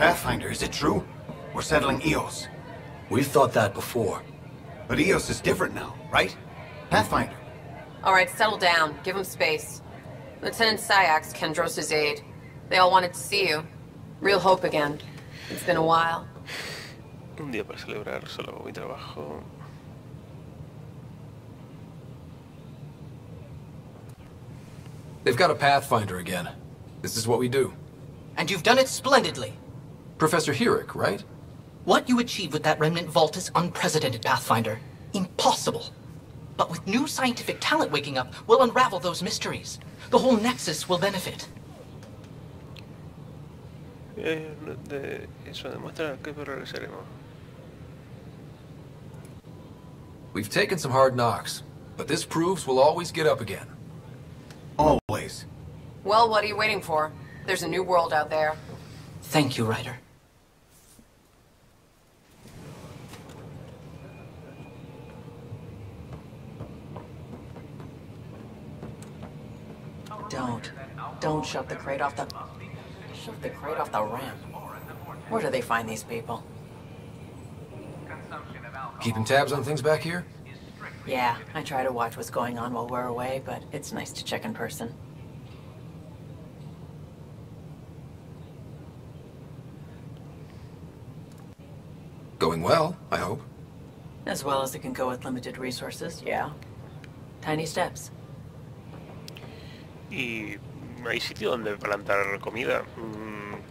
Pathfinder, is it true? We're settling Eos. We've thought that before. But Eos is different now, right? Pathfinder. All right, settle down. Give him space. Lieutenant Syax, Kendros' aide. They all wanted to see you. Real hope again. It's been a while. Un día para celebrar, solo hago mi trabajo. They've got a Pathfinder again. This is what we do. And you've done it splendidly. Professor Herrick, right? What you achieved with that remnant vault is unprecedented, Pathfinder. Impossible. But with new scientific talent waking up, we'll unravel those mysteries. The whole Nexus will benefit. Eso demuestra que regresaremos. We've taken some hard knocks, but this proves we'll always get up again. Always. Well, what are you waiting for? There's a new world out there. Thank you, Ryder. Don't shove the crate off the... Shove the crate off the ramp. Where do they find these people? Keeping tabs on things back here? Yeah, I try to watch what's going on while we're away, but it's nice to check in person. Going well, I hope. As well as it can go with limited resources, yeah. Tiny steps. Y hay sitio donde plantar comida.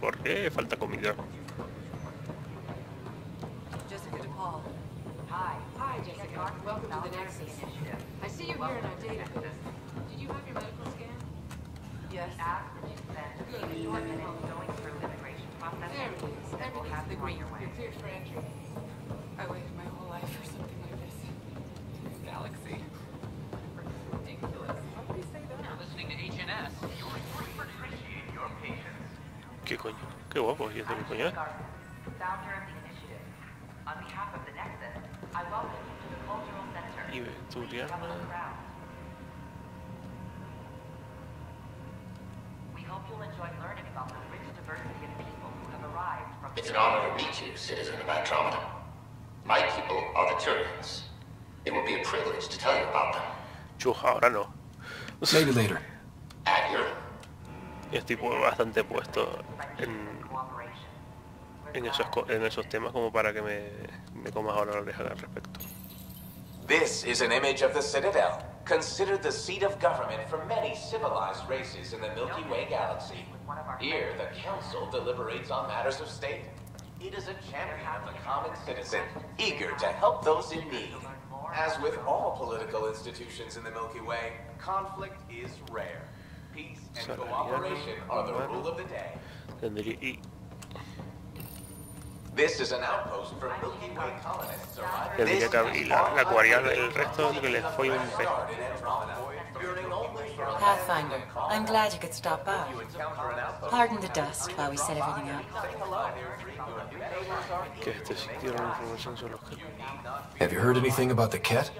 ¿Por qué falta comida? Jessica DePaul. Hi. Hi, Jessica. Welcome to the Nexus. I see you here in our database. Did you have your medical scan? Yes. Good. There it is. Everything's the green. You're cleared for entry. I waited my whole life for something like this. Galaxy. Ridiculous. How could you say that? You're listening to HNS. ¿Qué coño? Qué guapo, ¿y esto qué coño es? Y Victoriana. It's an honor to meet you, citizen of Andromeda. My people are the Turians. It will be a privilege to tell you about them. Yo, ahora no. Maybe later. At your... Estoy bastante puesto en esos temas como para que me comas ahora la oreja al respecto. This is an image of the Citadel, considered the seat of government for many civilized races in the Milky Way galaxy. Here, the Council deliberates on matters of state. It is a champion of the common citizen, eager to help those in need. As with all political institutions in the Milky Way, conflict is rare. Peace and cooperation are the rule of the day. This is an outpost for Milky Way colonists arriving. Y la guardiana, el resto que les fue un pez. Pathfinder, I'm glad you could stop by. Pardon the dust while we set everything up. Que este sitio la información sobre los que... Have you heard anything about the Ket?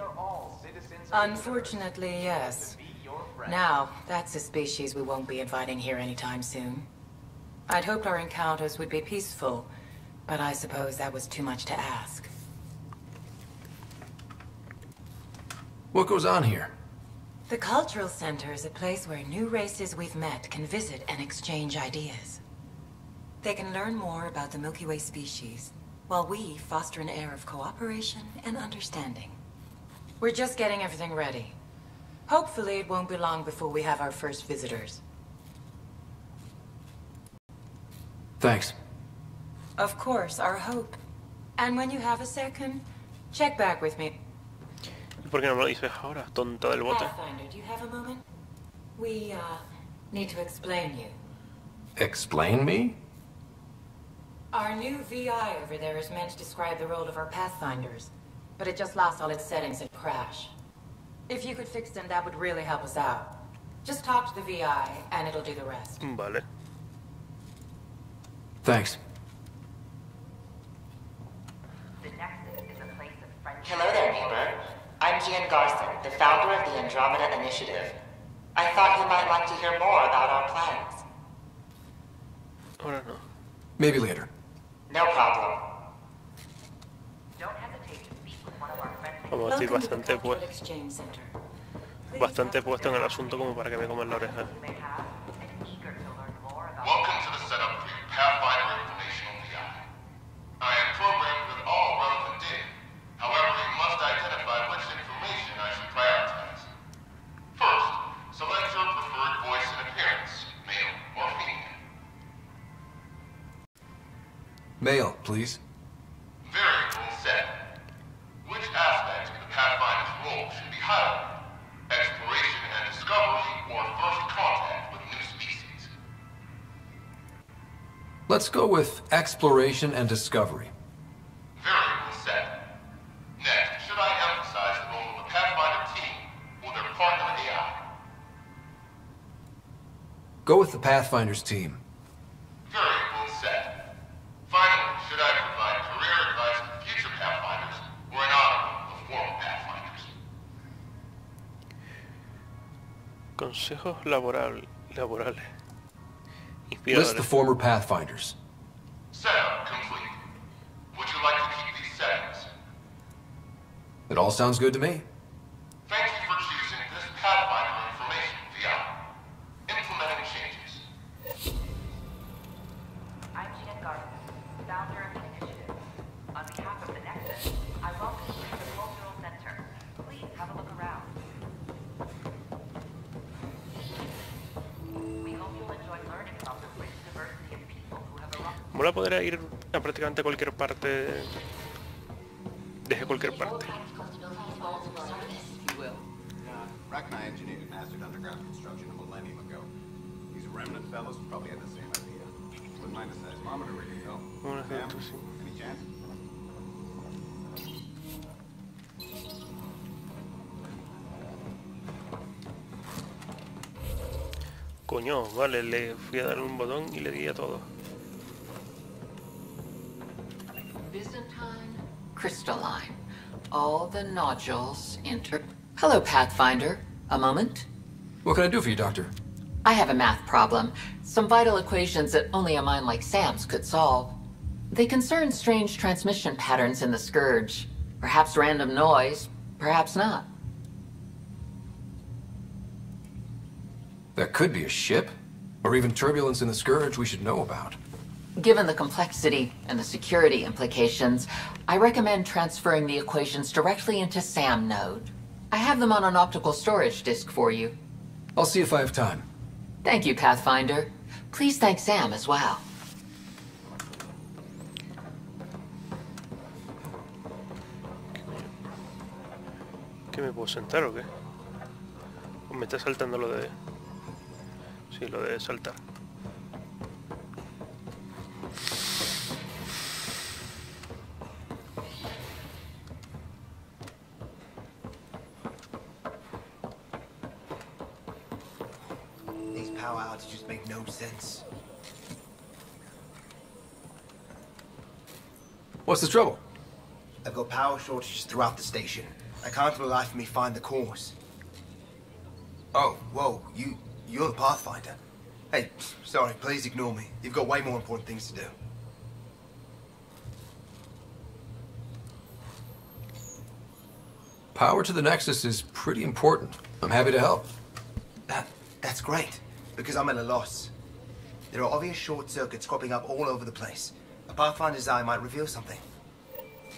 Unfortunately, yes. Now, that's a species we won't be inviting here anytime soon. I'd hoped our encounters would be peaceful, but I suppose that was too much to ask. What goes on here? The Cultural Center is a place where new races we've met can visit and exchange ideas. They can learn more about the Milky Way species, while we foster an air of cooperation and understanding. We're just getting everything ready. Hopefully it won't be long before we have our first visitors. Thanks. Of course, our hope. And when you have a second, check back with me. ¿Y por qué no me lo dices ahora, tonta del bote? Pathfinder, do you have a moment? We, need to explain you. Explain me? Our new VI over there is meant to describe the role of our Pathfinders, but it just lost all its settings and crashed. If you could fix them, that would really help us out. Just talk to the VI, and it'll do the rest. Vale. Thanks. Hello there, neighbor. I'm Gian Garson, the founder of the Andromeda Initiative. I thought you might like to hear more about our plans. Ahora no. Maybe later. No problem. Vamos, estoy Welcome to the bastante, Cultural Exchange Center. bastante puesto en el asunto como para que me coman la oreja. Welcome to the setup for your Pathfinder informational VI. I am programmed with all relevant data. However, you must identify which information I should prioritize. First, select your preferred voice and appearance, male or female. Male, please. Variable set. Which aspect of the Pathfinder's role should be highlighted? Exploration and discovery or first contact with new species? Let's go with exploration and discovery. Variable set. Next, should I emphasize the role of the Pathfinder team or their partner AI? Go with the Pathfinder's team. Variable set. Finally, should I provide career advice to future Pathfinders or an honor of former Pathfinders? Consejos laborales. List Inspiradores. the former Pathfinders. Setup complete. Would you like to keep these settings? It all sounds good to me. Thank you for choosing this Pathfinder information VI. Implementing changes. I'm Jean Garden, founder of the initiative. On behalf of the Nexus, I welcome you to the Cultural Center. Please have a look around. We hope you'll enjoy learning about the rich diversity of people who have erupted. Mola poder ir a prácticamente cualquier parte. Desde cualquier parte. Rack and I engineered and mastered underground construction a millennium ago. These remnant fellows probably had the same idea. Wouldn't mind a seismometer reading, though. Ma'am, any chance? Coño, vale, le fui a dar un botón y le di a todo. Byzantine, crystalline. All the nodules inter... Hello, Pathfinder. A moment? What can I do for you, Doctor? I have a math problem. Some vital equations that only a mind like Sam's could solve. They concern strange transmission patterns in the Scourge. Perhaps random noise, perhaps not. That could be a ship, or even turbulence in the Scourge we should know about. Given the complexity and the security implications, I recommend transferring the equations directly into SAM node. I have them on an optical storage disk for you. I'll see if I have time. Thank you, Pathfinder. Please thank Sam as well. ¿Qué me puedo sentar o qué? ¿O me está saltando lo de...? Sí, lo de saltar. These power outages make no sense. What's the trouble? I've got power shortages throughout the station. I can't for the life of me find the cause. Oh, whoa, you're the Pathfinder. Hey, sorry, please ignore me. You've got way more important things to do. Power to the Nexus is pretty important. I'm happy to help. That's great, because I'm at a loss. There are obvious short circuits cropping up all over the place. A Pathfinder's eye might reveal something.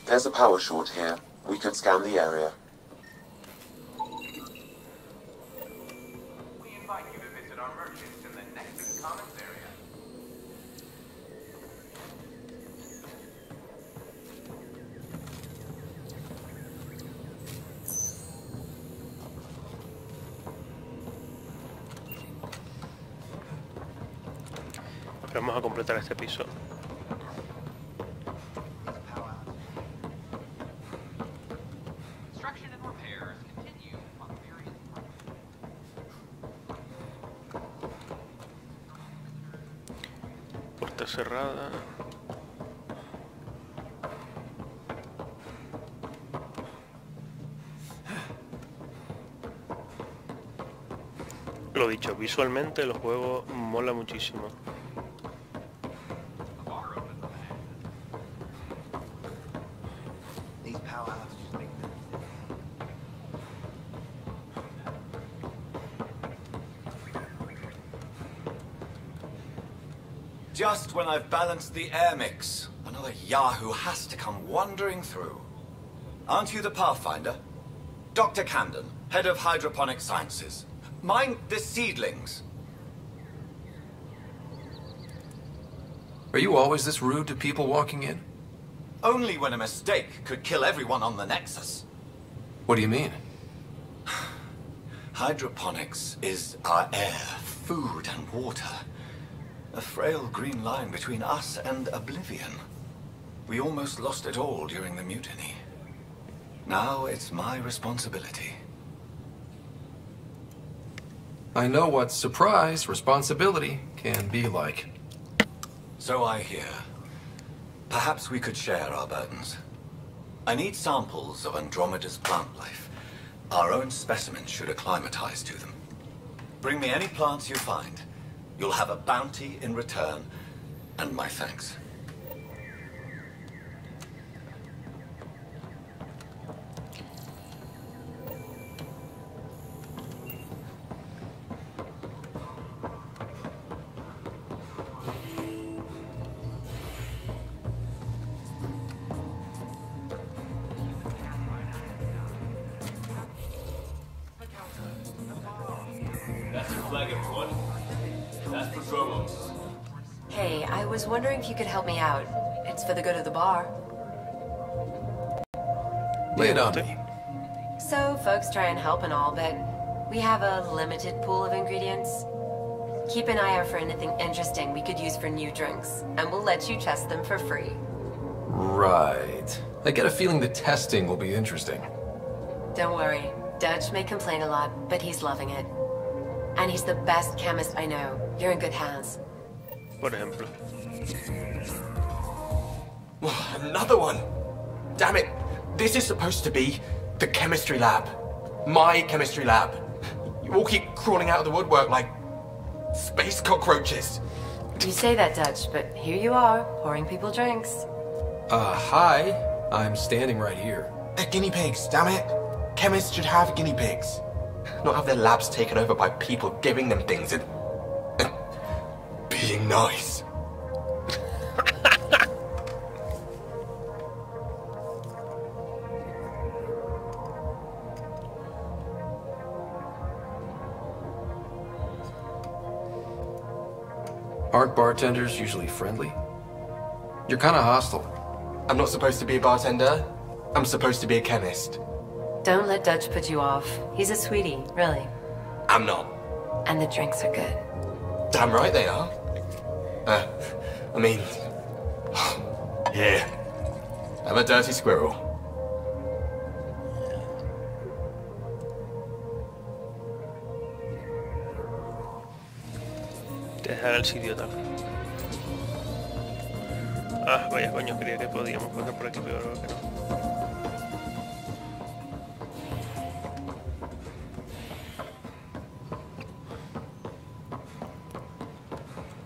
There's a power short here. We could scan the area. We invite you to visit our merchants in the Nexus Commons area. Vamos a completar este piso. Construction and repairs continue on various Puerta cerrada. Lo dicho, visualmente el juego mola muchísimo. power outages make them. Just when I've balanced the air mix, another Yahoo has to come wandering through. Aren't you the Pathfinder? Dr. Camden, head of hydroponic sciences. Mind the seedlings. Are you always this rude to people walking in? Only when a mistake could kill everyone on the Nexus. What do you mean? Hydroponics is our air, food, and water. A frail green line between us and oblivion. We almost lost it all during the mutiny. Now it's my responsibility. I know what surprise responsibility can be like. So I hear. Perhaps we could share our burdens. I need samples of Andromeda's plant life. Our own specimens should acclimatize to them. Bring me any plants you find. You'll have a bounty in return, and my thanks. Hey, I was wondering if you could help me out. It's for the good of the bar. Lay it on me. So, folks try and help and all, but we have a limited pool of ingredients. Keep an eye out for anything interesting we could use for new drinks, and we'll let you test them for free. Right. I get a feeling the testing will be interesting. Don't worry. Dutch may complain a lot, but he's loving it. And he's the best chemist I know. You're in good hands. Por ejemplo. Another one! Damn it! This is supposed to be the chemistry lab. My chemistry lab. You all keep crawling out of the woodwork like space cockroaches. You say that, Dutch, but here you are, pouring people drinks. Hi. I'm standing right here. They're guinea pigs, damn it. Chemists should have guinea pigs. Not have their labs taken over by people giving them things and being nice. Aren't bartenders usually friendly? You're kind of hostile. I'm not supposed to be a bartender. I'm supposed to be a chemist. Don't let Dutch put you off. He's a sweetie, really. I'm not. And the drinks are good. Damn right they are. I mean... Here. Have a dirty squirrel. Dejar el sitio tal. Ah, vaya coño, creía que podíamos pasar por aquí, pero creo que no.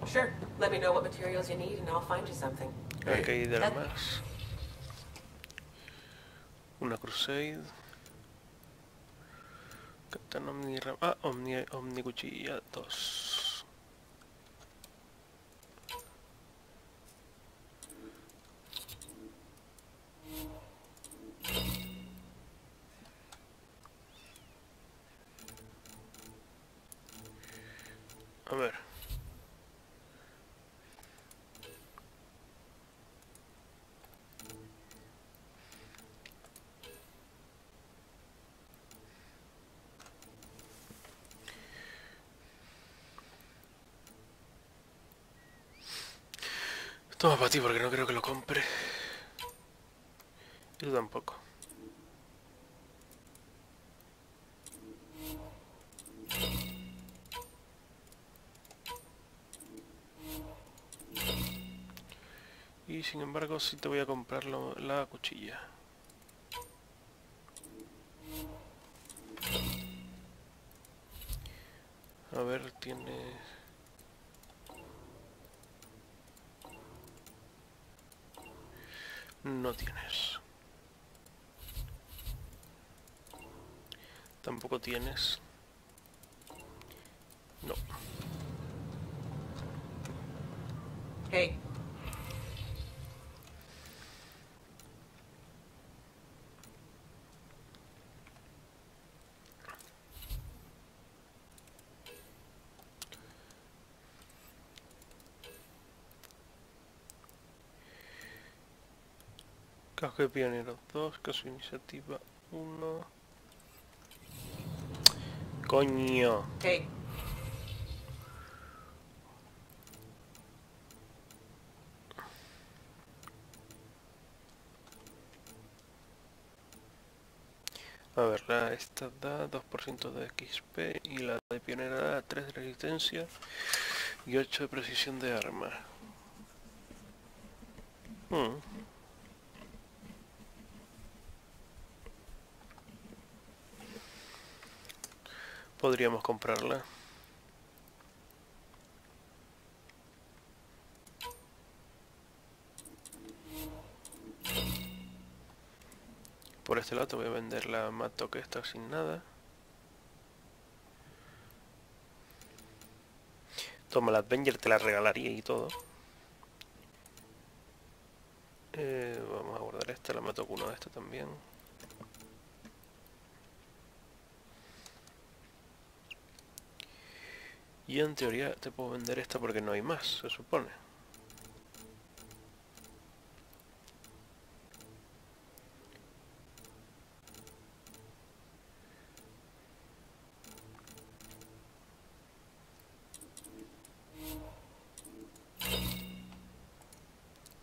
Sure. Let me know what materials you need and I'll find you something. Aquí hay de las más. Una crusade. Katana omni... Ah, omni cuchilla 2. A ver. Toma para ti porque no creo que lo compre. Y tú tampoco. Y sin embargo sí te voy a comprar la cuchilla. A ver, tiene... No tienes. Tampoco tienes. No. Hey. Casco de pionero 2, caso iniciativa 1. Coño. Hey. A ver, esta da 2% de XP y la de pionera da 3 de resistencia y 8 de precisión de arma. Podríamos comprarla. Por este lado te voy a vender la mato que está sin nada. Toma, la Avenger te la regalaría y todo. Vamos a guardar esta, la mato con uno de esta también. Y en teoría te puedo vender esta porque no hay más, se supone.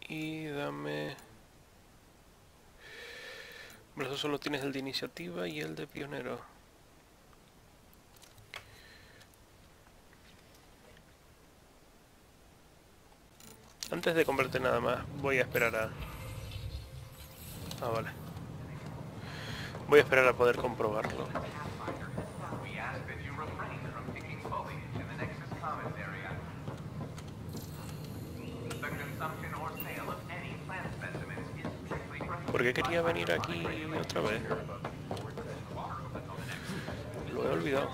Y dame... Eso solo tienes el de iniciativa y el de pionero. Antes de comprarte nada más, voy a esperar a... Ah, vale. Voy a esperar a poder comprobarlo. ¿Por qué quería venir aquí otra vez? Lo he olvidado.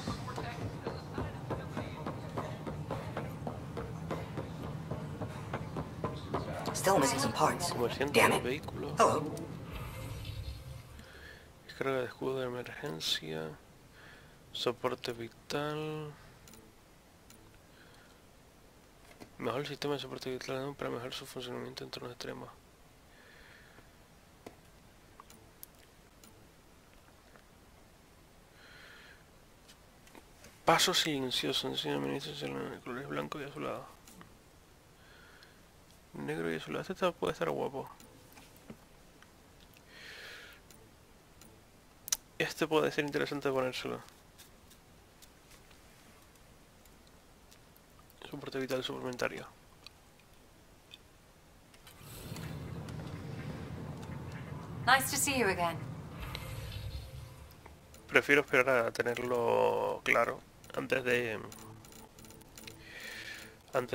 Still missing some parts. Comerciante Damn de it. vehículos. Hello. Descarga de escudo de emergencia. Soporte vital. Mejor el sistema de soporte vital para mejorar su funcionamiento en entornos extremos. Paso silencioso. Enseña ministros en colores blanco y azulado. Negro y azulado. Este puede estar guapo. Este puede ser interesante ponérselo. Soporte vital suplementario. Nice to see you again. Prefiero esperar a tenerlo claro antes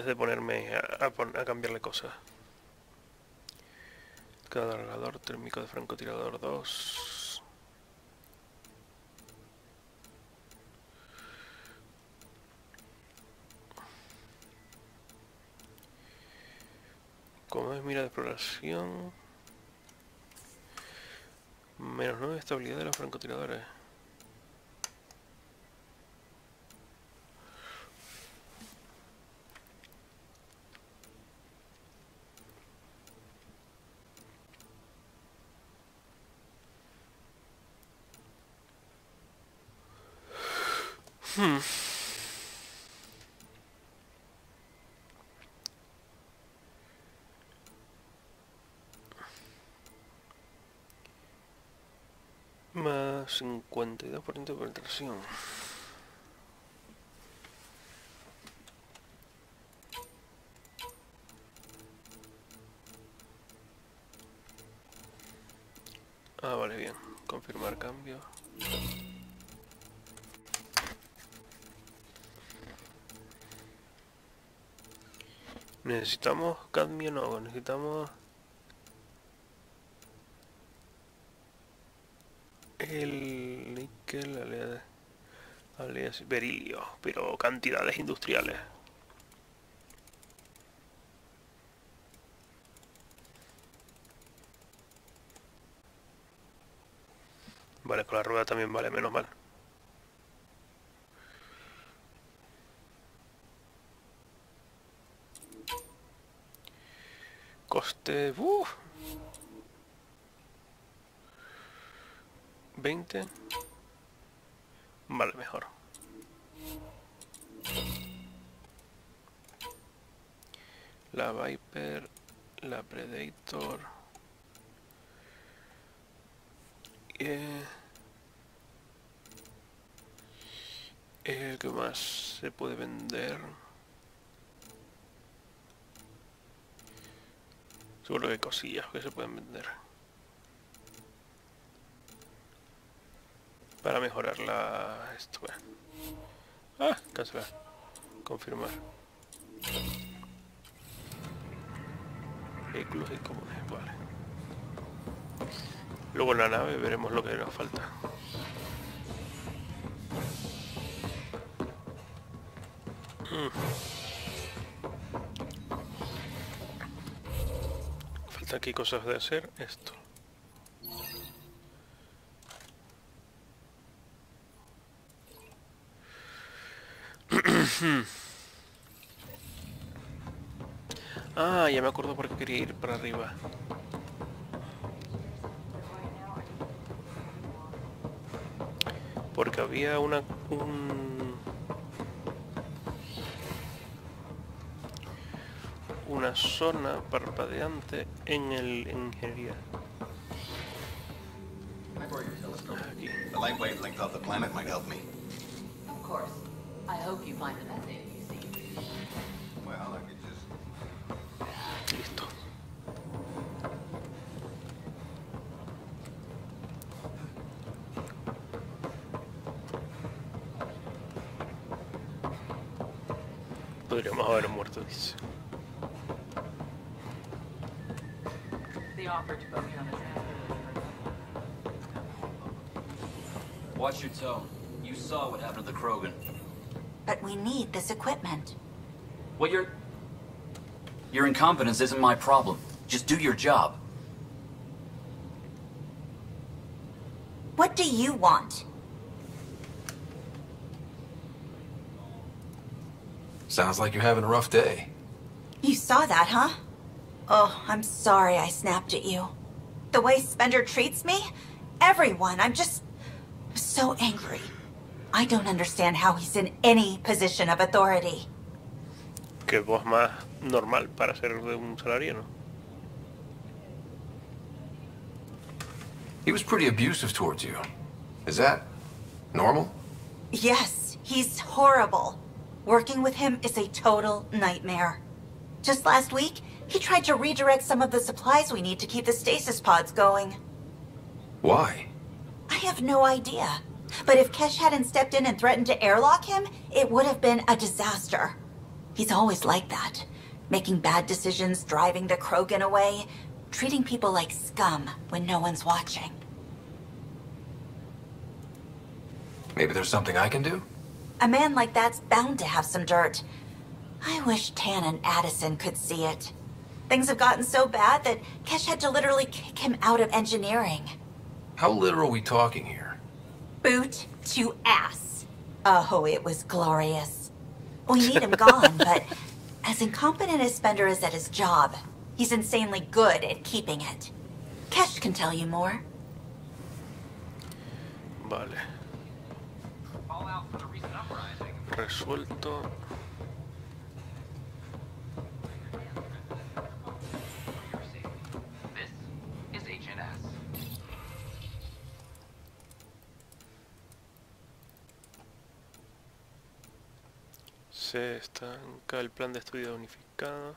de ponerme a cambiarle cosas. Cargador térmico de francotirador 2. Como es mira de exploración. Menos 9 de estabilidad de los francotiradores. Más 52% de penetración. Ah, vale, bien. Confirmar cambio. Necesitamos cadmio, no, necesitamos El níquel, berilio, pero cantidades industriales. Vale, con la rueda también vale, menos mal. Coste... 20. Vale, mejor. La Viper, la Predator. ¿Qué más se puede vender? Seguro que hay cosillas que se pueden vender para mejorar esto. Cancelar, confirmar. Vehículos y comunes, vale. Luego en la nave veremos lo que nos falta. Falta aquí cosas de hacer. Esto. Ah, ya me acuerdo por qué quería ir para arriba. Porque había una zona parpadeante en ingeniería. Aquí. The lightweight link off the planet might help me. Of course. I hope you find the methane you see. Well, I could just... Listo. Podríamos haber muerto, dice. Watch your tone. You saw what happened to the Krogan. But we need this equipment. Well, your incompetence isn't my problem. Just do your job. What do you want? Sounds like you're having a rough day. You saw that, huh? Oh, I'm sorry I snapped at you. The way Spender treats me? Everyone, I'm just so angry. I don't understand how he's in any position of authority. Que voz más normal para ser de un salariano. He was pretty abusive towards you. Is that normal? Yes, he's horrible. Working with him is a total nightmare. Just last week, he tried to redirect some of the supplies we need to keep the stasis pods going. Why? I have no idea. But if Kesh hadn't stepped in and threatened to airlock him, it would have been a disaster. He's always like that. Making bad decisions, driving the Krogan away, treating people like scum when no one's watching. Maybe there's something I can do? A man like that's bound to have some dirt. I wish Tan and Addison could see it. Things have gotten so bad that Kesh had to literally kick him out of engineering. How literal are we talking here? Boot to ass. Oh, it was glorious. We need him gone, but as incompetent as Spender is at his job, he's insanely good at keeping it. Kesh can tell you more. Vale. Resuelto. This is HNS. Se estanca el plan de estudio unificado.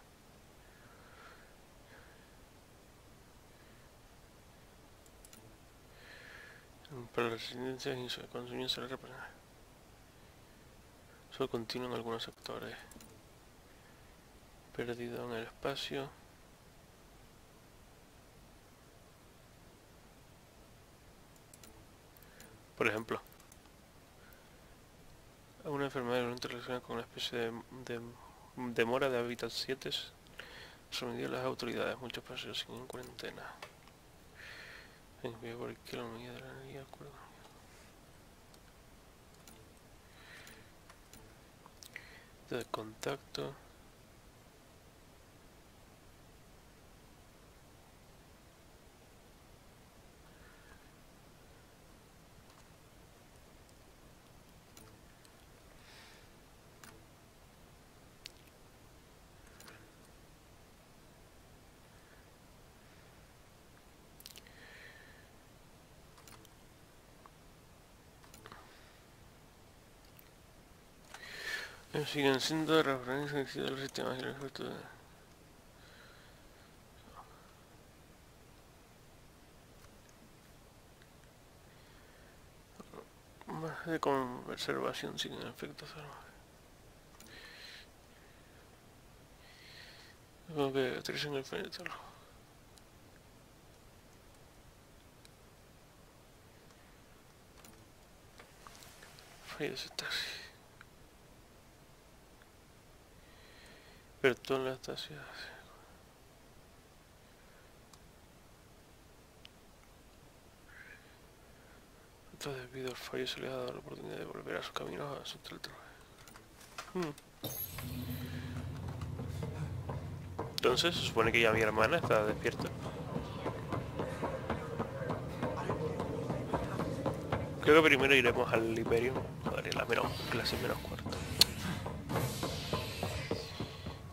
Para las residencias y su consumo se solo continuo en algunos sectores. Perdido en el espacio. Por ejemplo, una enfermedad relacionada con una especie de demora de hábitat 7 sometió a las autoridades. Muchos pasajeros siguen en cuarentena. Envío por aquí la medida de la energía, acuerdo. De contacto. Siguen siendo referencias de los sistemas y el efecto de... Más de conservación sin efectos. Como que utilizan el fenómeno. Fallos estar. Perdón la estación. Entonces, debido al fallo se les ha dado la oportunidad de volver a sus caminos a su trabajo. Entonces, se supone que ya mi hermana está despierta. Creo que primero iremos al Hyperion. Joder, la clase menos cuarto.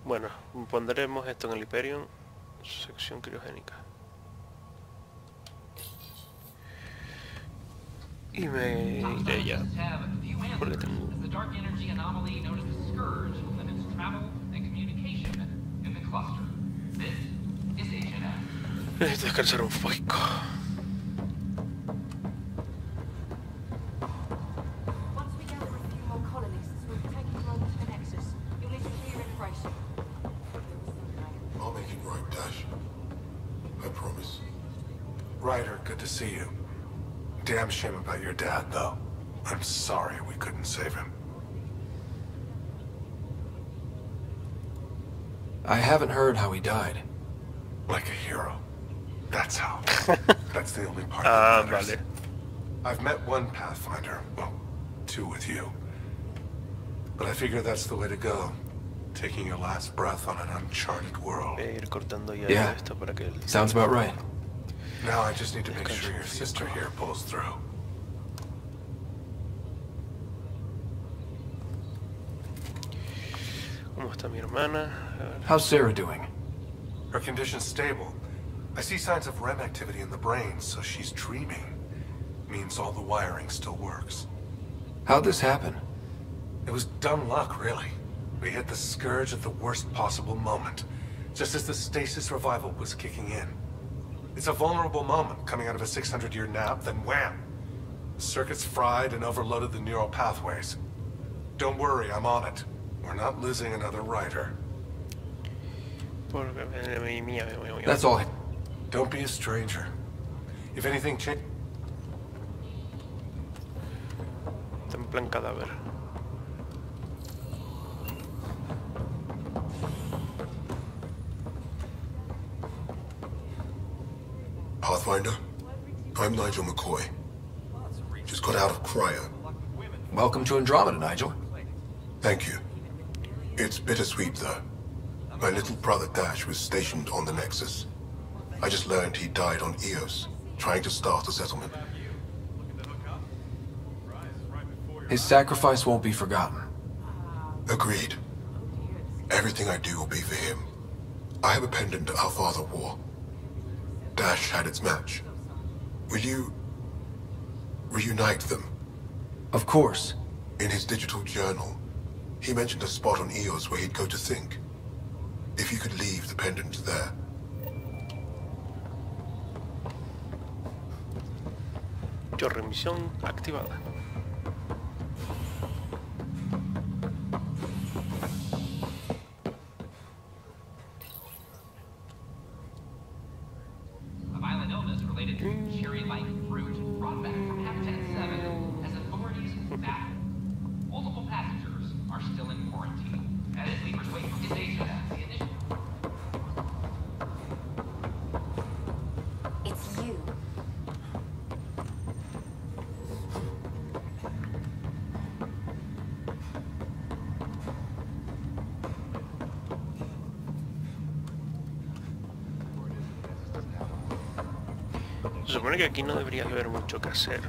Bueno, pondremos esto en el Hyperion, sección criogénica. Y me iré ya, porque tengo... Necesito descansar un poco. Ryder, good to see you. Damn shame about your dad, though. I'm sorry we couldn't save him. I haven't heard how he died. Like a hero. That's how. That's the only part that matters. Vale. I've met one Pathfinder. Well, 2 with you. But I figure that's the way to go. Taking your last breath on an uncharted world. Yeah, sounds about right. Now I just need to make sure your sister here pulls through. ¿Cómo está mi hermana? How's Sarah doing? Her condition's stable. I see signs of REM activity in the brain, so she's dreaming. Means all the wiring still works. How'd this happen? It was dumb luck, really. We hit the Scourge at the worst possible moment, just as the stasis revival was kicking in. It's a vulnerable moment, coming out of a 600-year nap, then wham! Circuits fried and overloaded the neural pathways. Don't worry, I'm on it. We're not losing another Ryder. That's all. Don't be a stranger. If anything changes... Está en plan cadáver. Pathfinder, I'm Nigel McCoy. Just got out of cryo. Welcome to Andromeda, Nigel. Thank you. It's bittersweet, though. My little brother Dash was stationed on the Nexus. I just learned he died on Eos, trying to start a settlement. His sacrifice won't be forgotten. Agreed. Everything I do will be for him. I have a pendant our father wore. Dash had its match. Will you... reunite them? Of course. In his digital journal, he mentioned a spot on Eos where he'd go to think. If you could leave the pendant there. Remisión activada. A violent illness related to cherry-like fruit brought back from Habitat 7 Se supone que aquí no debería haber mucho que hacer.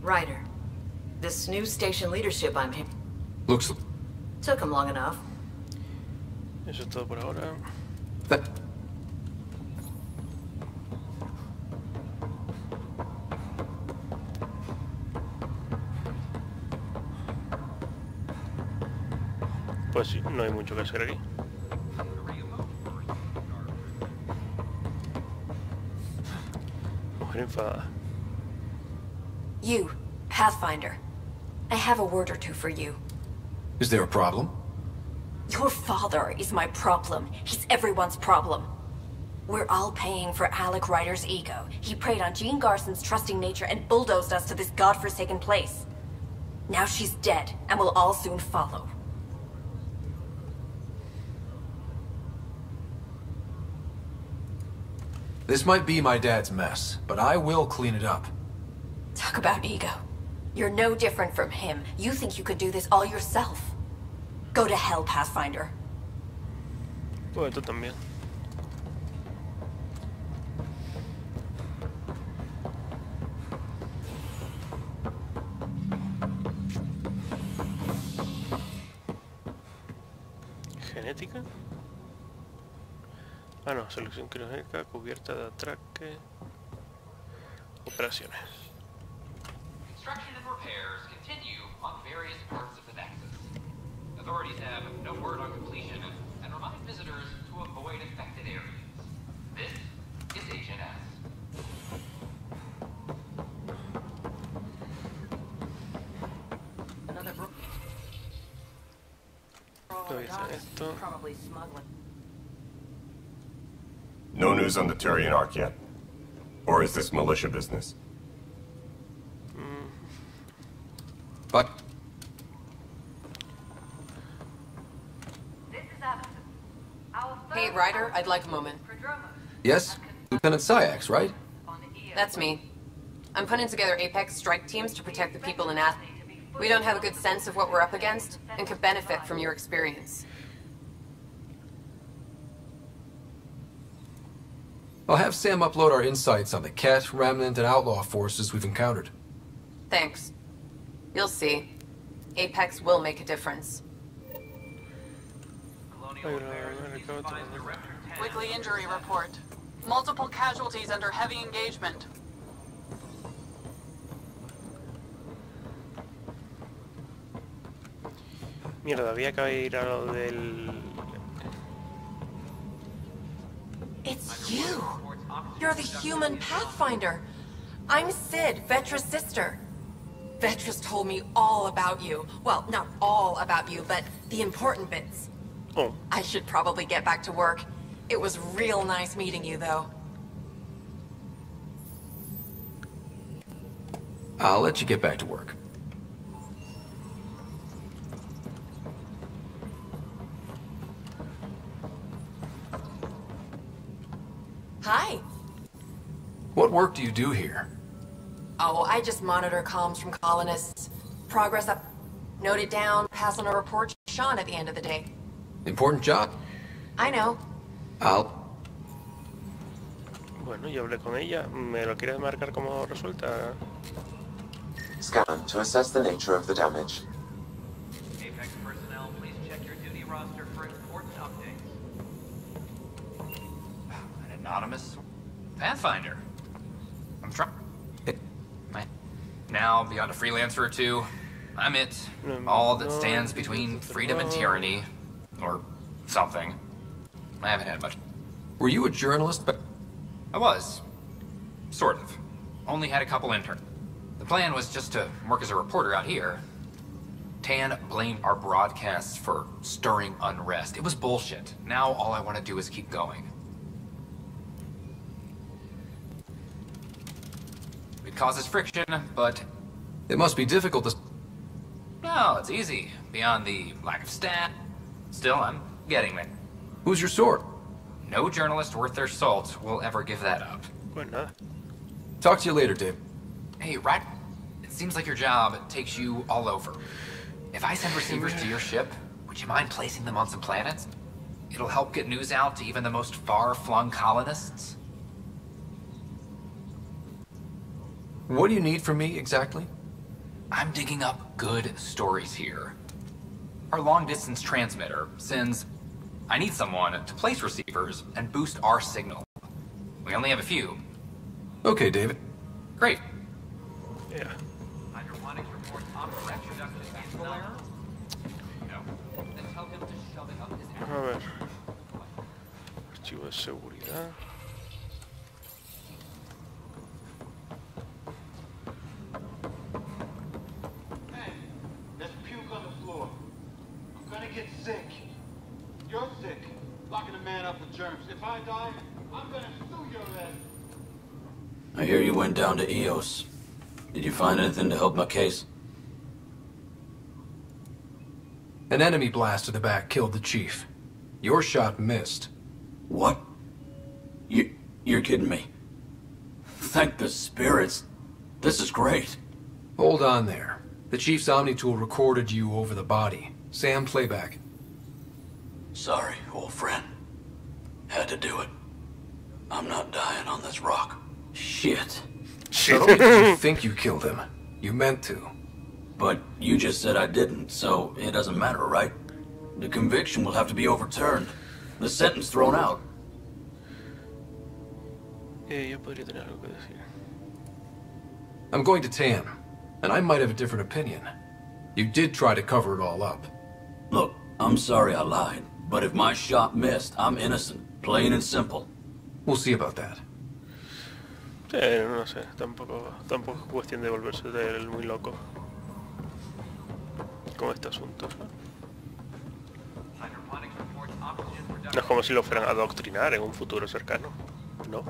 Ryder, this new station leadership I'm here. Looks... Took him long enough. Eso es todo por ahora. Pues sí, no hay mucho que hacer aquí. Mujer enfadada. You, Pathfinder. I have a word or two for you. Is there a problem? Your father is my problem. He's everyone's problem. We're all paying for Alec Ryder's ego. He preyed on Jean Garson's trusting nature and bulldozed us to this godforsaken place. Now she's dead, and we'll all soon follow. This might be my dad's mess, but I will clean it up. Talk about ego. You're no different from him. You think you could do this all yourself. Go to hell, Pathfinder. Pues tú también. Genética. Ah, no, selección quirúrgica, cubierta de atraque, operaciones. Construction and repairs continue on various parts of the Nexus. Authorities have no word on completion and remind visitors to avoid affected areas. This is Agent S. Esto. Probably smuggling. No news on the Turian Ark yet? Or is this militia business? But... Hey, Ryder, I'd like a moment. Yes? Lieutenant Syax, right? That's me. I'm putting together Apex strike teams to protect the people in Athens. We don't have a good sense of what we're up against, and could benefit from your experience. I'll have Sam upload our insights on the Ket, Remnant, and Outlaw forces we've encountered. Thanks. You'll see. Apex will make a difference. Weekly injury report. Multiple casualties under heavy engagement. Mierda, había que ir a lo del... It's you! You're the human Pathfinder! I'm Sid, Vetra's sister. Vetra's told me all about you. Well, not all about you, but the important bits. Oh. I should probably get back to work. It was real nice meeting you, though. I'll let you get back to work. Hi. What work do you do here? Oh, I just monitor comms from colonists. Progress up. Note it down, pass on a report to Sean at the end of the day. Important job? I know. I'll... Bueno, yo hablé con ella. ¿Me lo quieres marcar como resuelta? Scan to assess the nature of the damage. Apex personnel, please check your duty roster for important updates. An anonymous Pathfinder. I'm trying. Now, beyond a freelancer or two, I'm it. All that stands between freedom and tyranny. Or something. I haven't had much. Were you a journalist? I was. Sort of. Only had a couple interns. The plan was just to work as a reporter out here. Tan blamed our broadcasts for stirring unrest. It was bullshit. Now all I want to do is keep going. It causes friction, but... It must be difficult to... No, it's easy. Beyond the lack of staff. Still, I'm getting there. Who's your sort? No journalist worth their salt will ever give that up. Talk to you later, Dave. Hey, right? It seems like your job takes you all over. If I send receivers to your ship, would you mind placing them on some planets? It'll help get news out to even the most far-flung colonists. What do you need from me, exactly? I'm digging up good stories here. Our long-distance transmitter sends... I need someone to place receivers and boost our signal. We only have a few. Okay, David. Great. Yeah. Hydroponics reports reproduction error? No. Then tell him to shove it up his ass. A ver. Archivo de seguridad. Hey, there's puke on the floor. I'm gonna get sick. You're sick. Locking a man up with germs. If I die, I'm gonna sue your ass. I hear you went down to EOS. Did you find anything to help my case? An enemy blast to the back killed the chief. Your shot missed. What? You're kidding me. Thank the spirits. This is great. Hold on there. The chief's Omni-tool recorded you over the body. Sam, playback. Sorry, old friend. Had to do it. I'm not dying on this rock. Shit. Not only do you think you killed him, you meant to. But you just said I didn't, so it doesn't matter, right? The conviction will have to be overturned. The sentence thrown out. Yo podría tener algo que decir. I'm going to Tan, and I might have a different opinion. You did try to cover it all up. Look, I'm sorry I lied, but if my shot missed, I'm innocent. Plain and simple. We'll see about that. No sé, tampoco es cuestión de volverse el muy loco con este asunto. No es como si lo fueran a adoctrinar en un futuro cercano, ¿no?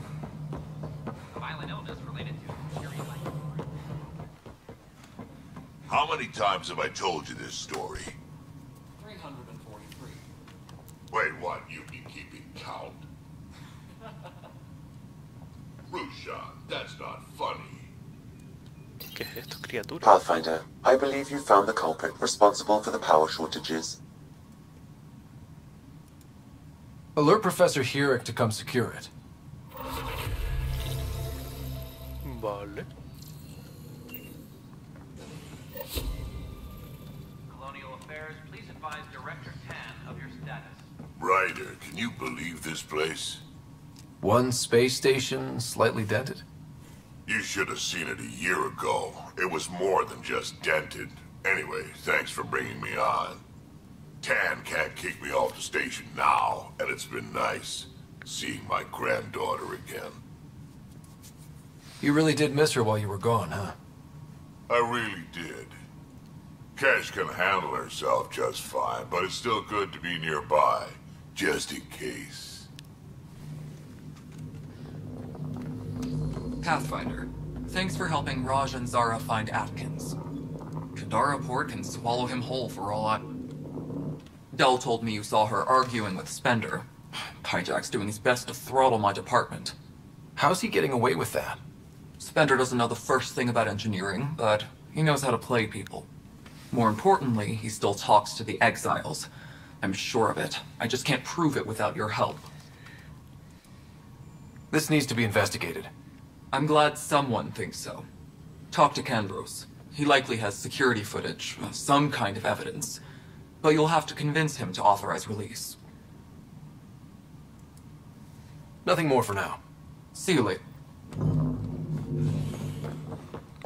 How many times have I told you this story? 343. Wait, what? You've been keeping count? Rushan, that's not funny. ¿Qué es esto, criatura? Pathfinder, I believe you found the culprit responsible for the power shortages. Alert Professor Herrick to come secure it. Vale. Colonial Affairs, please advise Director Tan of your status. Ryder, can you believe this place? One space station, slightly dented. You should have seen it a year ago. It was more than just dented. Anyway, thanks for bringing me on. Tan can't kick me off the station now, and it's been nice seeing my granddaughter again. You really did miss her while you were gone, huh? I really did. Cash can handle herself just fine, but it's still good to be nearby, just in case. Pathfinder, thanks for helping Raj and Zara find Atkins. Kadara Port can swallow him whole for all I... Dell told me you saw her arguing with Spender. Pyjack's doing his best to throttle my department. How's he getting away with that? Spender doesn't know the first thing about engineering, but he knows how to play people. More importantly, he still talks to the exiles. I'm sure of it. I just can't prove it without your help. This needs to be investigated. I'm glad someone thinks so. Talk to Kandros. He likely has security footage, some kind of evidence. But you'll have to convince him to authorize release. Nothing more for now. See you later.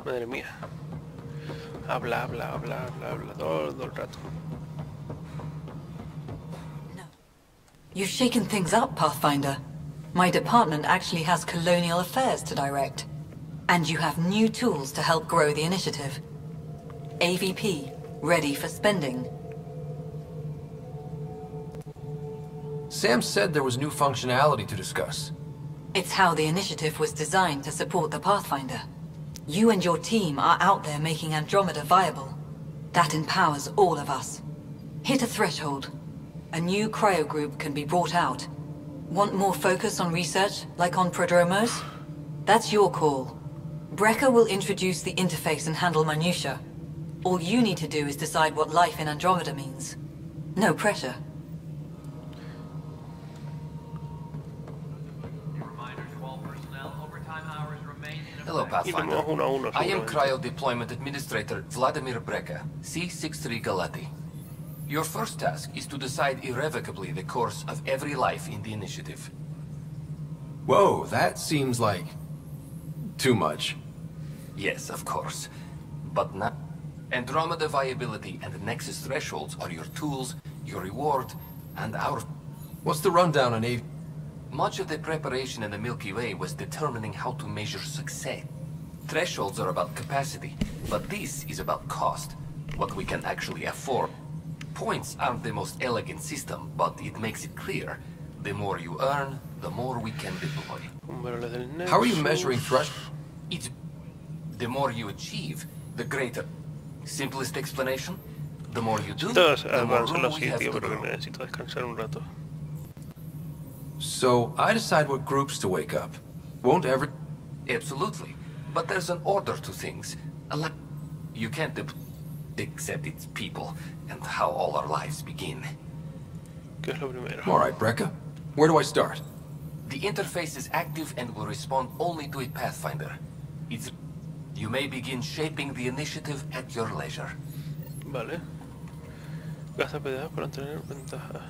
Madre mía. Habla todo el rato. You've shaken things up, Pathfinder. My department actually has colonial affairs to direct. And you have new tools to help grow the initiative. AVP, ready for spending. Sam said there was new functionality to discuss. It's how the initiative was designed to support the Pathfinder. You and your team are out there making Andromeda viable. That empowers all of us. Hit a threshold. A new cryo group can be brought out. Want more focus on research, like on Prodromos? That's your call. Brecker will introduce the interface and handle minutiae. All you need to do is decide what life in Andromeda means. No pressure. Hello, Pathfinder. Iremos 1 a 1, I am seguramente. Cryo Deployment Administrator Vladimir Breka, C63 Galati. Your first task is to decide irrevocably the course of every life in the initiative. Whoa, that seems like too much. Yes, of course. But not... Andromeda viability and Nexus thresholds are your tools, your reward, and our... What's the rundown on A... Much of the preparation in the Milky Way was determining how to measure success. Thresholds are about capacity, but this is about cost, what we can actually afford. Points aren't the most elegant system, but it makes it clear. The more you earn, the more we can deploy. How are you measuring thresholds? It's... The more you achieve, the greater. Simplest explanation? The more you do, Todos the more avanzan room los we have sitios, to pero que grow. necesito descansar un rato. So, I decide what groups to wake up. Won't ever... Absolutely. But there's an order to things. You can't accept its people, and how all our lives begin. ¿Qué es lo primero? Alright, Breka. Where do I start? The interface is active and will respond only to a Pathfinder. It's... You may begin shaping the initiative at your leisure. Vale. Gasta PDA para tener ventaja.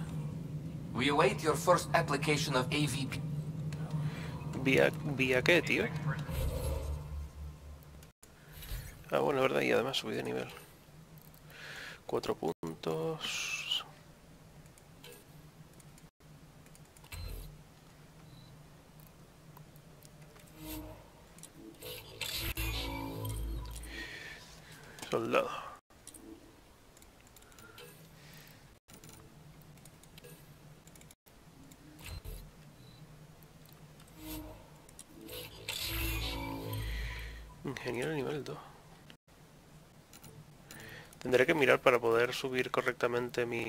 We await your first application of AVP. ¿Vía qué, tío? Ah, bueno, verdad, y además subí de nivel. 4 puntos. Soldado. Ingeniero nivel 2. Tendré que mirar para poder subir correctamente mi...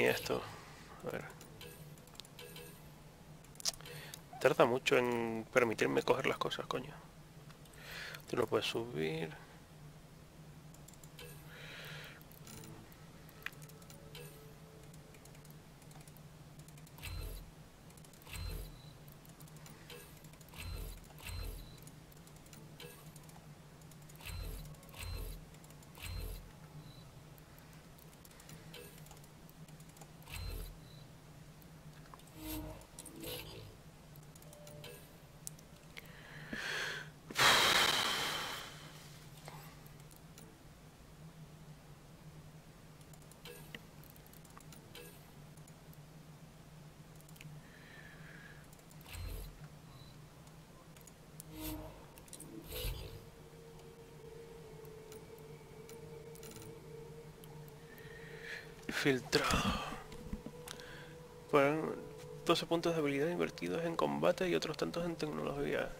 esto. A ver. Tarda mucho en permitirme coger las cosas, coño. Tú no puedes subir. Filtrado. Para 12 puntos de habilidad invertidos en combate y otros tantos en tecnología.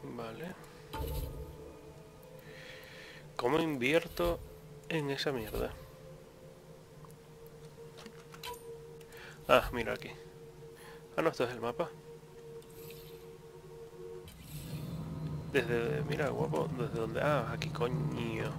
Vale. ¿Cómo invierto en esa mierda? Ah, mira aquí. Ah, no, esto es el mapa. Desde... Mira, guapo. ¿Desde dónde? Ah, aquí, coño.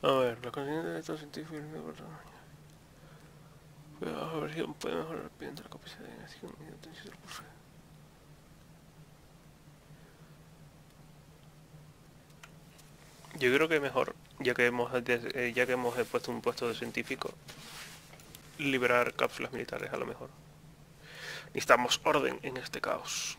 A ver, los conocimientos de estos científicos... Puede mejorar mediante la capacidad de investigación y de atención del curso. Yo creo que mejor, ya que hemos puesto un puesto de científico, liberar cápsulas militares a lo mejor. Necesitamos orden en este caos.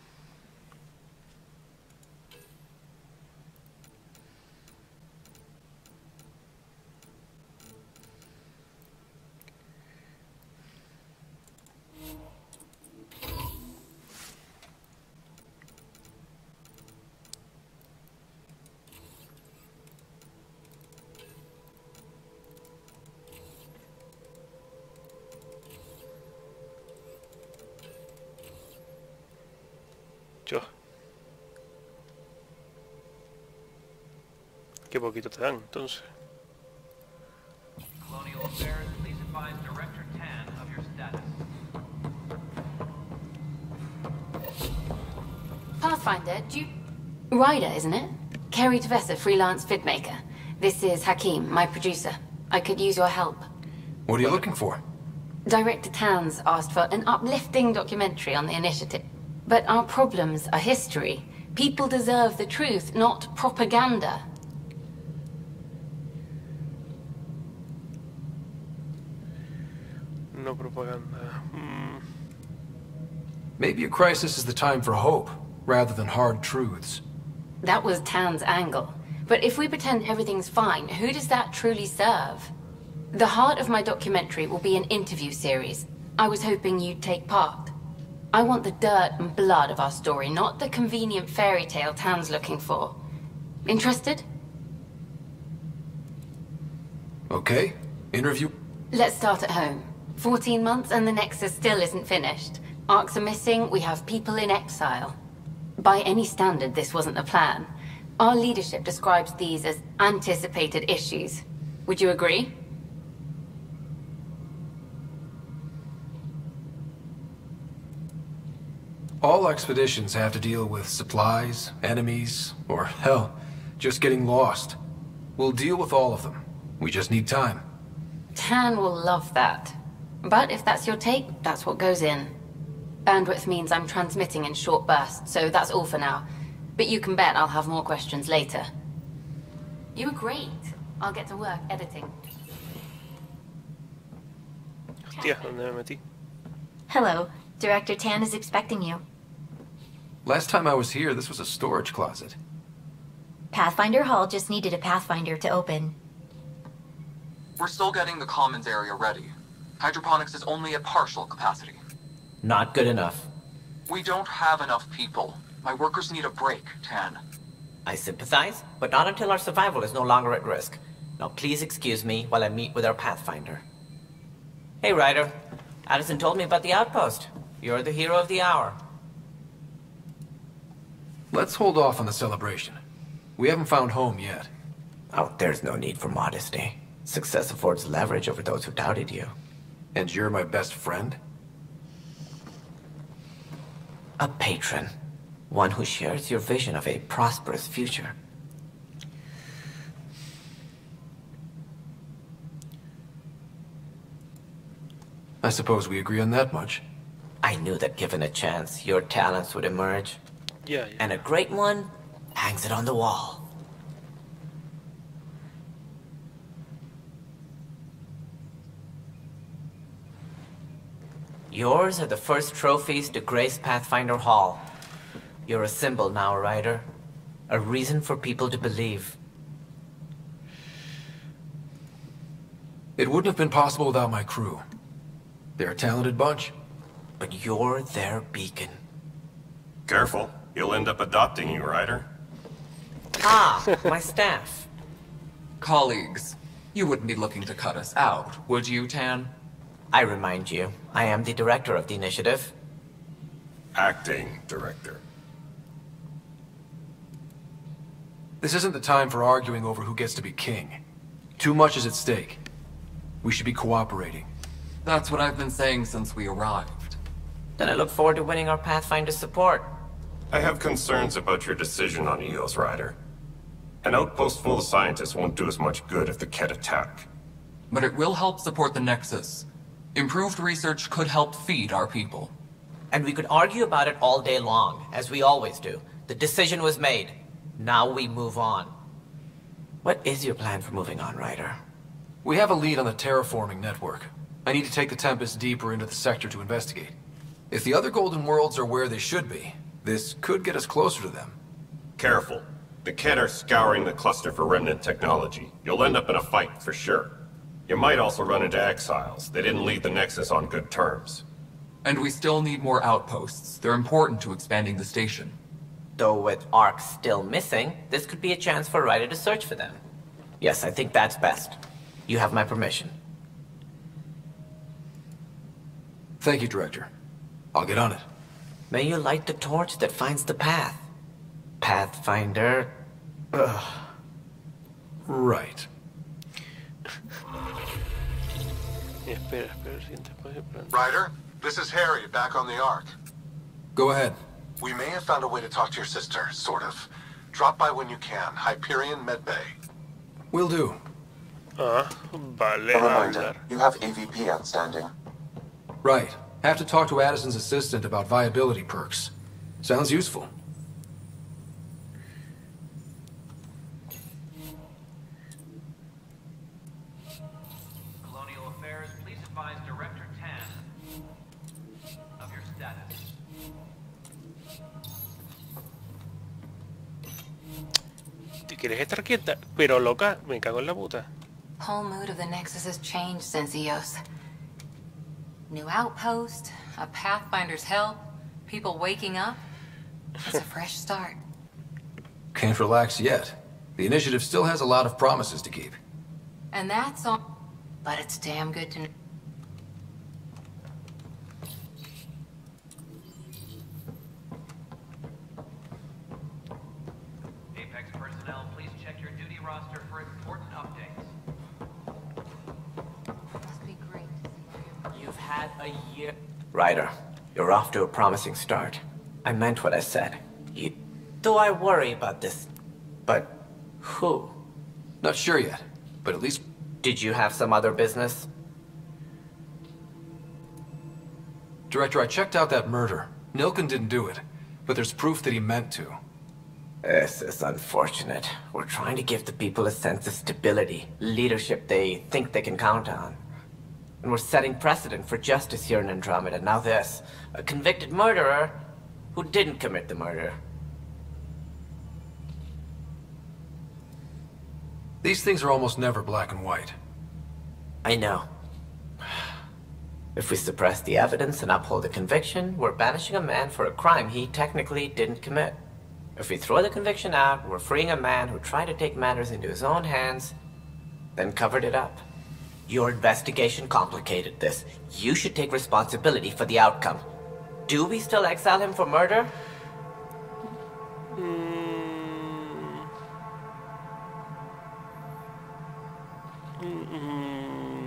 Yo. Qué poquito te dan, entonces. Colonial Affairs, please advise Director Tan of your status. Pathfinder, do you... Ryder, isn't it? Kerry Tvessa, freelance vidmaker. This is Hakim, my producer. I could use your help. What are you looking for? Director Tan's asked for an uplifting documentary on the initiative. But our problems are history. People deserve the truth, not propaganda. No propaganda. Maybe a crisis is the time for hope, rather than hard truths. That was Tan's angle. But if we pretend everything's fine, who does that truly serve? The heart of my documentary will be an interview series. I was hoping you'd take part. I want the dirt and blood of our story, not the convenient fairy tale Tan's looking for. Interested? Okay. Interview. Let's start at home. 14 months and the Nexus still isn't finished. Arcs are missing, we have people in exile. By any standard, this wasn't the plan. Our leadership describes these as anticipated issues. Would you agree? All expeditions have to deal with supplies, enemies, or hell, just getting lost. We'll deal with all of them. We just need time. Tan will love that. But if that's your take, that's what goes in. Bandwidth means I'm transmitting in short bursts, so that's all for now. But you can bet I'll have more questions later. You were great. I'll get to work editing. Hostia, ¿dónde me metí? Hello. Director Tan is expecting you. Last time I was here, this was a storage closet. Pathfinder Hall just needed a Pathfinder to open. We're still getting the commons area ready. Hydroponics is only at partial capacity. Not good enough. We don't have enough people. My workers need a break, Tan. I sympathize, but not until our survival is no longer at risk. Now please excuse me while I meet with our Pathfinder. Hey, Ryder. Addison told me about the outpost. You're the hero of the hour. Let's hold off on the celebration. We haven't found home yet. Oh, there's no need for modesty. Success affords leverage over those who doubted you. And you're my best friend? A patron. One who shares your vision of a prosperous future. I suppose we agree on that much. I knew that given a chance, your talents would emerge. Yeah. And a great one hangs it on the wall. Yours are the first trophies to grace Pathfinder Hall. You're a symbol now, Ryder. A reason for people to believe. It wouldn't have been possible without my crew. They're a talented bunch. But you're their beacon. Careful. He'll end up adopting you, Ryder. Ah, my staff. Colleagues, you wouldn't be looking to cut us out, would you, Tan? I remind you, I am the director of the initiative. Acting director. This isn't the time for arguing over who gets to be king. Too much is at stake. We should be cooperating. That's what I've been saying since we arrived. Then I look forward to winning our Pathfinder's support. I have concerns about your decision on Eos, Ryder. An outpost full of scientists won't do us much good if the Ket attack. But it will help support the Nexus. Improved research could help feed our people. And we could argue about it all day long, as we always do. The decision was made. Now we move on. What is your plan for moving on, Ryder? We have a lead on the terraforming network. I need to take the Tempest deeper into the sector to investigate. If the other Golden Worlds are where they should be, this could get us closer to them. Careful. The Ket are scouring the cluster for remnant technology. You'll end up in a fight, for sure. You might also run into exiles. They didn't leave the Nexus on good terms. And we still need more outposts. They're important to expanding the station. Though with Ark still missing, this could be a chance for Ryder to search for them. Yes, I think that's best. You have my permission. Thank you, Director. I'll get on it. May you light the torch that finds the path. Pathfinder. Ugh. Right. Ryder, this is Harry, back on the Ark. Go ahead. We may have found a way to talk to your sister, sort of. Drop by when you can. Hyperion Medbay. Will do. A reminder, you have AVP outstanding. Right. Have to talk to Addison's assistant about viability perks. Sounds useful. Colonial Affairs, please advise Director Tan of your status. ¿Te quieres estar quieta? Pero loca, me cago en la puta. Whole mood of the Nexus has changed since EOS. New outpost, a Pathfinder's help, people waking up. It's a fresh start. Can't relax yet. The initiative still has a lot of promises to keep. And that's all. But it's damn good to know. Apex personnel, please check your duty roster for important updates. Must be great to see you. You've had a year. Ryder, you're off to a promising start. I meant what I said. Do I worry about this? But who? Not sure yet, but at least... Did you have some other business? Director, I checked out that murder. Nilken didn't do it, but there's proof that he meant to. This is unfortunate. We're trying to give the people a sense of stability, leadership they think they can count on. And we're setting precedent for justice here in Andromeda. Now this, a convicted murderer who didn't commit the murder. These things are almost never black and white. I know. If we suppress the evidence and uphold the conviction, we're banishing a man for a crime he technically didn't commit. If we throw the conviction out, we're freeing a man who tried to take matters into his own hands, then covered it up. Your investigation complicated this. You should take responsibility for the outcome. Do we still exile him for murder?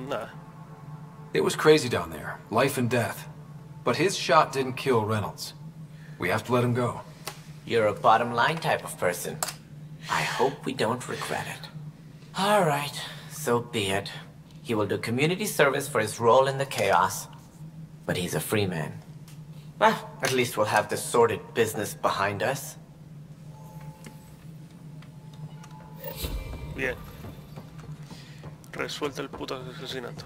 Nah. It was crazy down there, life and death. But his shot didn't kill Reynolds. We have to let him go. You're a bottom line type of person. I hope we don't regret it. All right, so be it. He will do community service for his role in the chaos. But he's a free man. Well, at least we'll have the sordid business behind us. Bien. Resuelto el puto asesinato.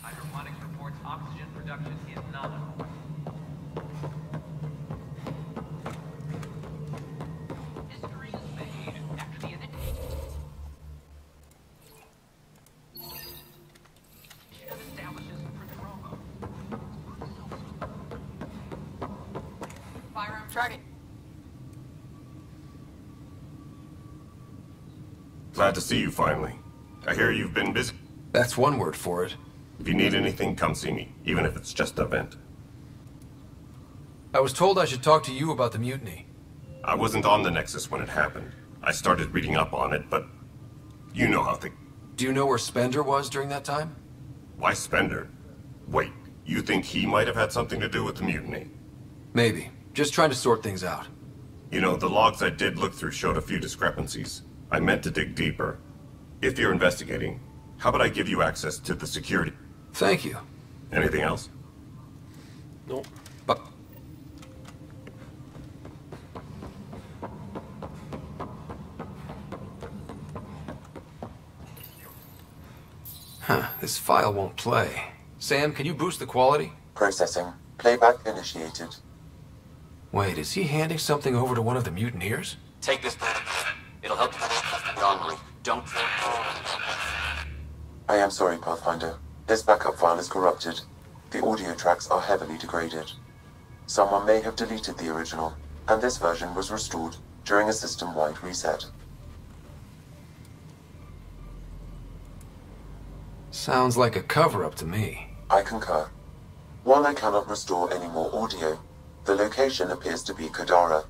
Hydroponics reports oxygen production is nominal. History is made after the initiative establishes Prodromo. Firearm target. Glad to see you finally. I hear you've been busy. That's one word for it. If you need anything, come see me, even if it's just a vent. I was told I should talk to you about the mutiny. I wasn't on the Nexus when it happened. I started reading up on it, but you know how things... Do you know where Spender was during that time? Why Spender? Wait, you think he might have had something to do with the mutiny? Maybe. Just trying to sort things out. You know, the logs I did look through showed a few discrepancies. I meant to dig deeper. If you're investigating, how about I give you access to the security? Thank you. Anything else? No. But... Huh, this file won't play. Sam, can you boost the quality? Processing. Playback initiated. Wait, is he handing something over to one of the mutineers? Take this. It'll help you normally. Don't... I am sorry, Pathfinder. This backup file is corrupted. The audio tracks are heavily degraded. Someone may have deleted the original, and this version was restored during a system-wide reset. Sounds like a cover-up to me. I concur. While I cannot restore any more audio, the location appears to be Kadara.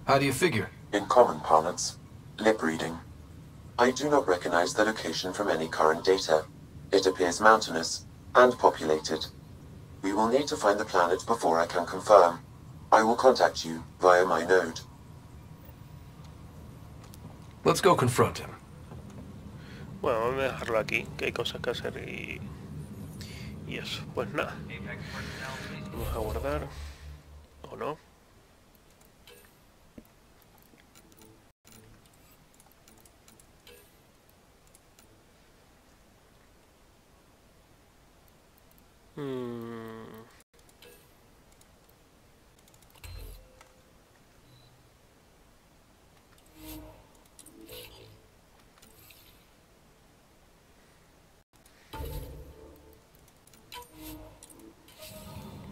How do you figure? In common parlance, lip reading. I do not recognize the location from any current data. It appears mountainous and populated. We will need to find the planet before I can confirm. I will contact you via my node. Let's go confront him. Bueno, vamos a dejarlo aquí, que hay cosas que hacer y eso. Pues nada. Vamos a guardar. ¿O no?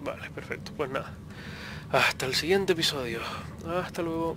Vale, perfecto. Pues nada. Hasta el siguiente episodio. Hasta luego.